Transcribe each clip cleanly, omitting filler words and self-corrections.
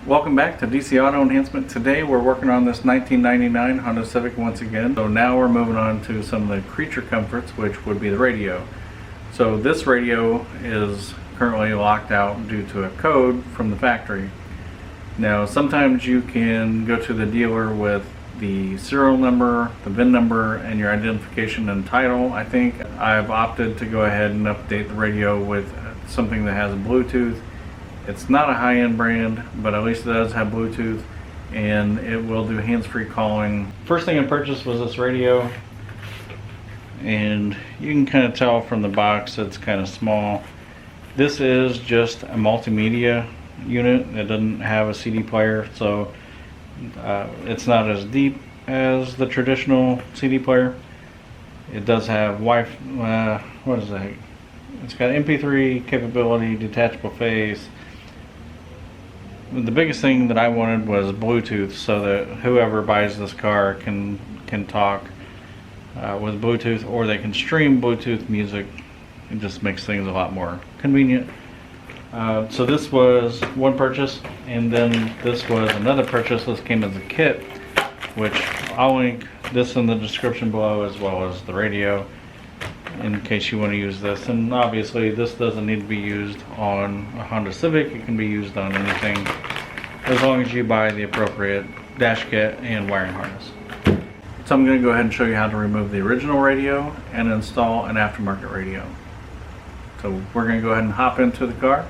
Welcome back to DC Auto Enhancement. Today we're working on this 1999 Honda Civic once again. So now we're moving on to some of the creature comforts, which would be the radio. So this radio is currently locked out due to a code from the factory. Now sometimes you can go to the dealer with the serial number, the VIN number, and your identification and title. I think I've opted to go ahead and update the radio with something that has Bluetooth. It's not a high-end brand, but at least it does have Bluetooth, and it will do hands-free calling. First thing I purchased was this radio, and you can kind of tell from the box it's kind of small. This is just a multimedia unit. It doesn't have a CD player, so it's not as deep as the traditional CD player. It does have Wi-Fi, what is that? It's got MP3 capability, detachable face. The biggest thing that I wanted was Bluetooth, so that whoever buys this car can talk with Bluetooth, or they can stream Bluetooth music. It just makes things a lot more convenient. So this was one purchase, and then this was another purchase. This came as a kit, which I'll link this in the description below, as well as the radio, in case you want to use this. And obviously this doesn't need to be used on a Honda Civic. It can be used on anything as long as you buy the appropriate dash kit and wiring harness. So I'm going to go ahead and show you how to remove the original radio and install an aftermarket radio. So we're going to go ahead and hop into the car.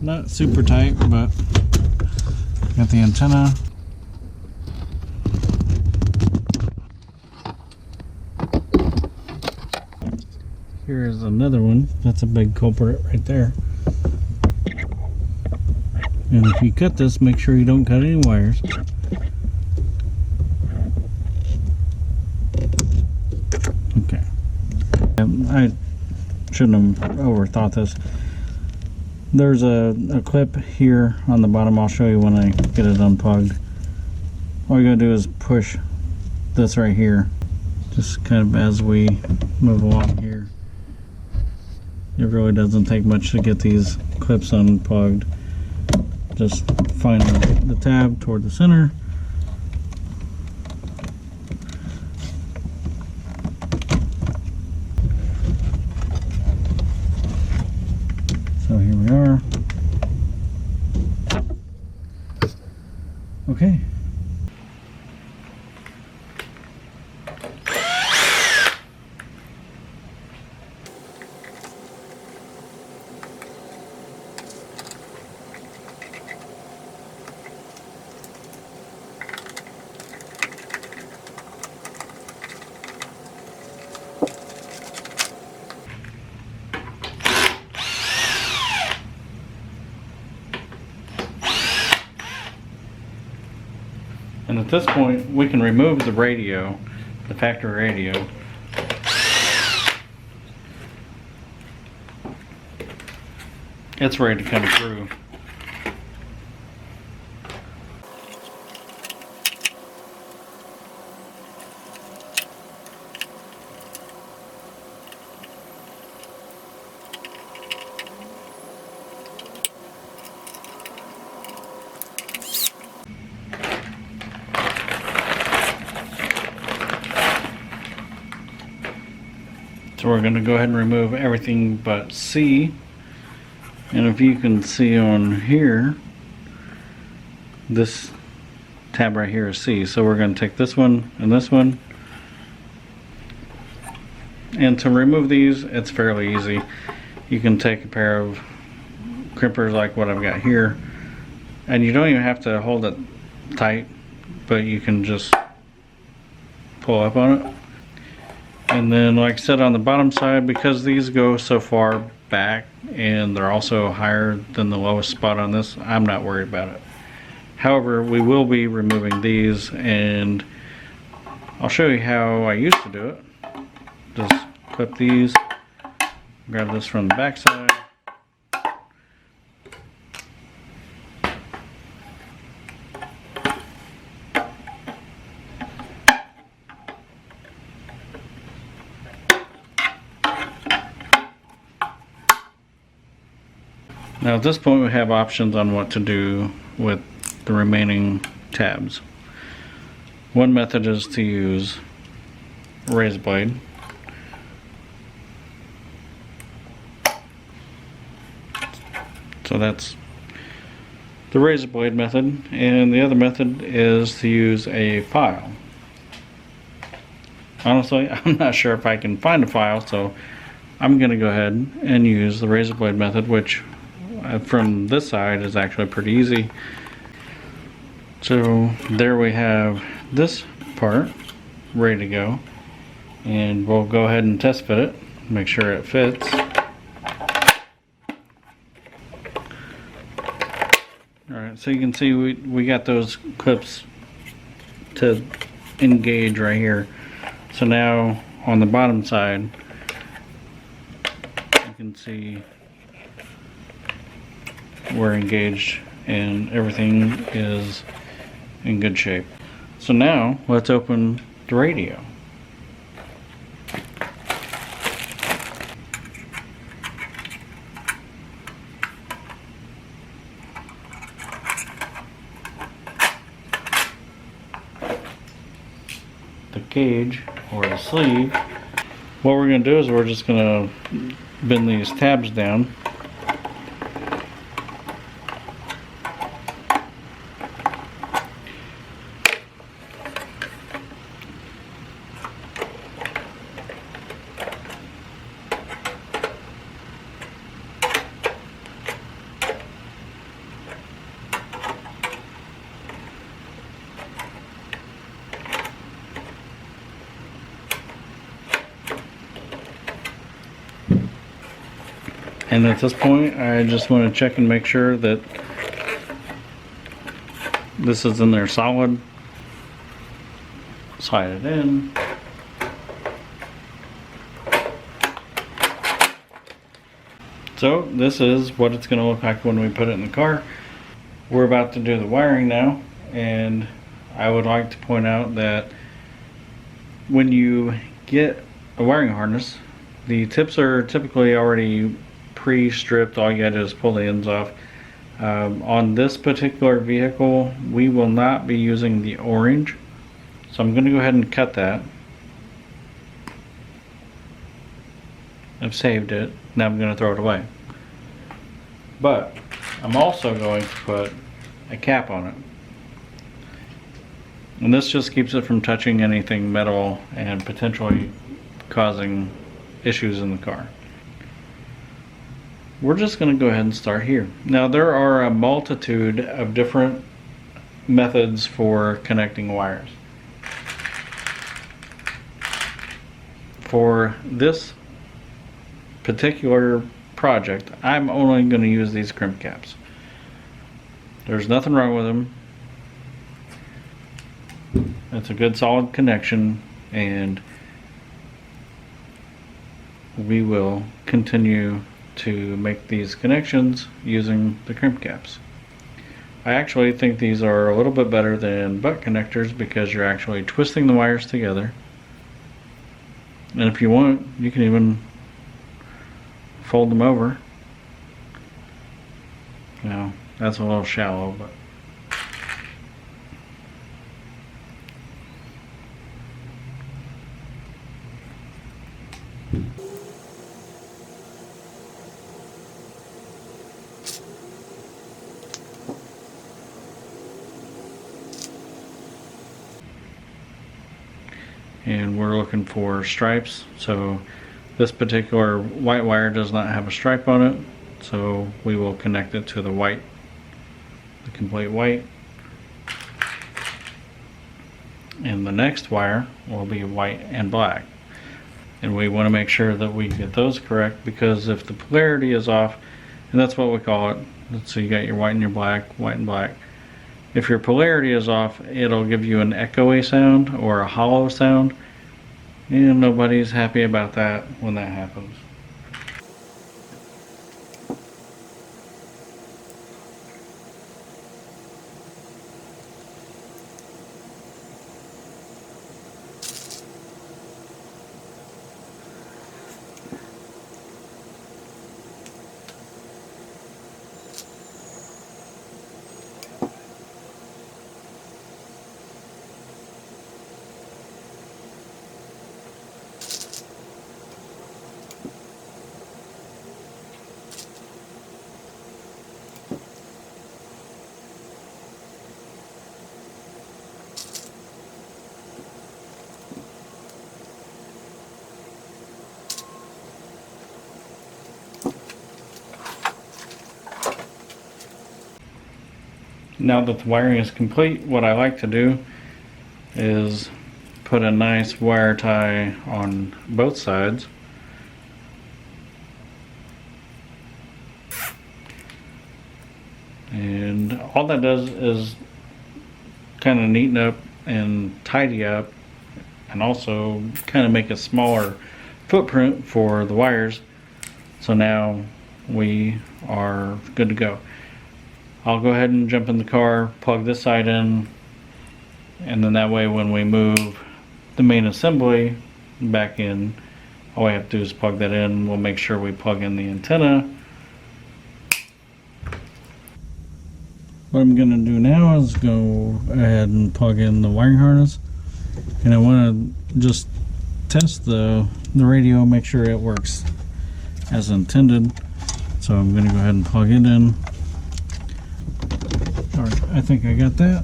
Not super tight, but got the antenna. Here's another one. That's a big culprit right there. And if you cut this, make sure you don't cut any wires. Okay. I shouldn't have overthought this. There's a clip here on the bottom. I'll show you when I get it unplugged. All you gotta do is push this right here, just kind of as we move along here. It really doesn't take much to get these clips unplugged. Just find the tab toward the center. So here we are. Okay. And at this point, we can remove the radio, the factory radio. It's ready to come through. So we're going to go ahead and remove everything but C. And if you can see on here, this tab right here is C. So we're going to take this one and this one. And to remove these, it's fairly easy. You can take a pair of crimpers like what I've got here. And you don't even have to hold it tight, but you can just pull up on it. And then, like I said, on the bottom side, because these go so far back and they're also higher than the lowest spot on this, I'm not worried about it. However, we will be removing these, and I'll show you how I used to do it. Just clip these, grab this from the back side. Now at this point we have options on what to do with the remaining tabs. One method is to use a razor blade. So that's the razor blade method, and the other method is to use a file. Honestly, I'm not sure if I can find a file, so I'm going to go ahead and use the razor blade method, which from this side is actually pretty easy. So there we have this part ready to go, and we'll go ahead and test fit it, make sure it fits. Alright, so you can see we got those clips to engage right here. So now on the bottom side you can see we're engaged and everything is in good shape. So now let's open the radio. The cage or the sleeve. What we're going to do is we're just going to bend these tabs down. And at this point, I just want to check and make sure that this is in there solid. Slide it in. So this is what it's going to look like when we put it in the car. We're about to do the wiring now, and I would like to point out that when you get a wiring harness, the tips are typically already pre-stripped. All you gotta do is pull the ends off. On this particular vehicle, we will not be using the orange, so I'm going to go ahead and cut that. I've saved it. Now I'm going to throw it away. But I'm also going to put a cap on it. And this just keeps it from touching anything metal and potentially causing issues in the car. We're just going to go ahead and start here. Now there are a multitude of different methods for connecting wires. For this particular project, I'm only going to use these crimp caps. There's nothing wrong with them. It's a good solid connection, and we will continue to make these connections using the crimp caps. I actually think these are a little bit better than butt connectors because you're actually twisting the wires together. And if you want, you can even fold them over. Now, that's a little shallow, but and we're looking for stripes. So this particular white wire does not have a stripe on it, so we will connect it to the white, the complete white. And the next wire will be white and black. And we want to make sure that we get those correct, because if the polarity is off, and that's what we call it, so you got your white and your black, white and black. If your polarity is off, it'll give you an echoey sound or a hollow sound, and nobody's happy about that when that happens. Now that the wiring is complete, what I like to do is put a nice wire tie on both sides. And all that does is kind of neaten up and tidy up, and also kind of make a smaller footprint for the wires. So now we are good to go. I'll go ahead and jump in the car, plug this side in, and then that way when we move the main assembly back in, all we have to do is plug that in. We'll make sure we plug in the antenna. What I'm going to do now is go ahead and plug in the wiring harness, and I want to just test the radio, make sure it works as intended. So I'm going to go ahead and plug it in. Alright, I think I got that.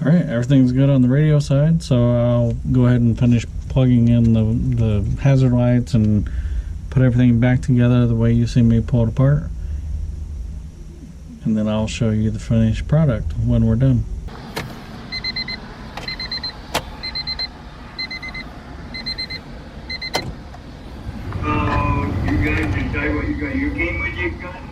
Alright, everything's good on the radio side, so I'll go ahead and finish plugging in the hazard lights and put everything back together the way you see me pull it apart. and then I'll show you the finished product when we're done. You guys decide what you got. You came with your gun?